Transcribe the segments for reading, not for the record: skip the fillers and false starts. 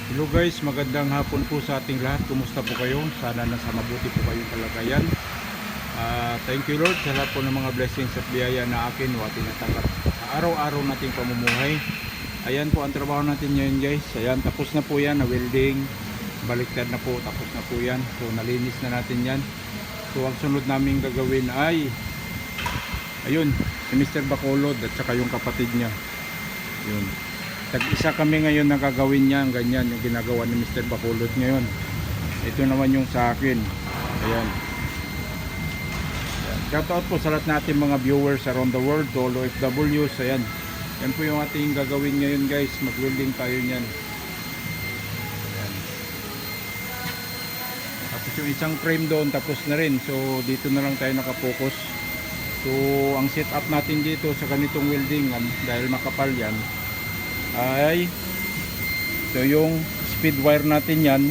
Hello guys, magandang hapon po sa ating lahat. Kumusta po kayo? Sana nasa mabuti po kayong kalagayan. Thank you Lord sa lahat po ng mga blessings at biyaya na akin o ating natanggap sa araw-araw nating pamumuhay. Ayan po ang trabaho natin ngayon guys. Ayan, tapos na po yan na welding. Baliktad na po, tapos na po yan. So nalinis na natin yan. So ang sunod namin gagawin ay ayun, si Mr. Bacolod at saka yung kapatid niya. Yun. Tag-isa kami ngayon na gagawin niya, ganyan yung ginagawa ni Mr. Bacolod ngayon. Ito naman yung sa akin. Ayan. Shout out po sa lahat natin mga viewers around the world, to all OFWs. Ayan. Yan po yung ating gagawin ngayon guys. Mag-welding tayo niyan. Ayan. Tapos yung isang frame doon tapos na rin. So dito na lang tayo nakapokus. So ang setup natin dito sa ganitong weldingan, dahil makapal yan, ay so yung speed wire natin yan,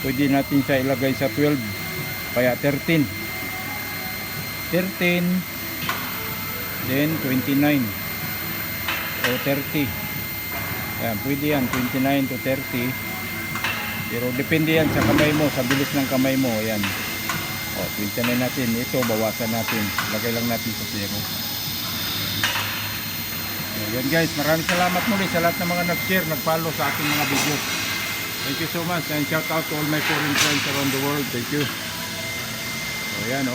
pwede natin siya ilagay sa 12, kaya 13, then 29 o 30. Yan, pwede yan 29 to 30, pero depende yan sa kamay mo, sa bilis ng kamay mo. Yan, o 29 natin, ito bawasan natin, lagay lang natin sa 0. Yan guys, maraming salamat muli sa lahat ng mga nag-share, nag-follow sa aking mga videos. Thank you so much, and shout out to all my foreign friends around the world. Thank you. So yan o.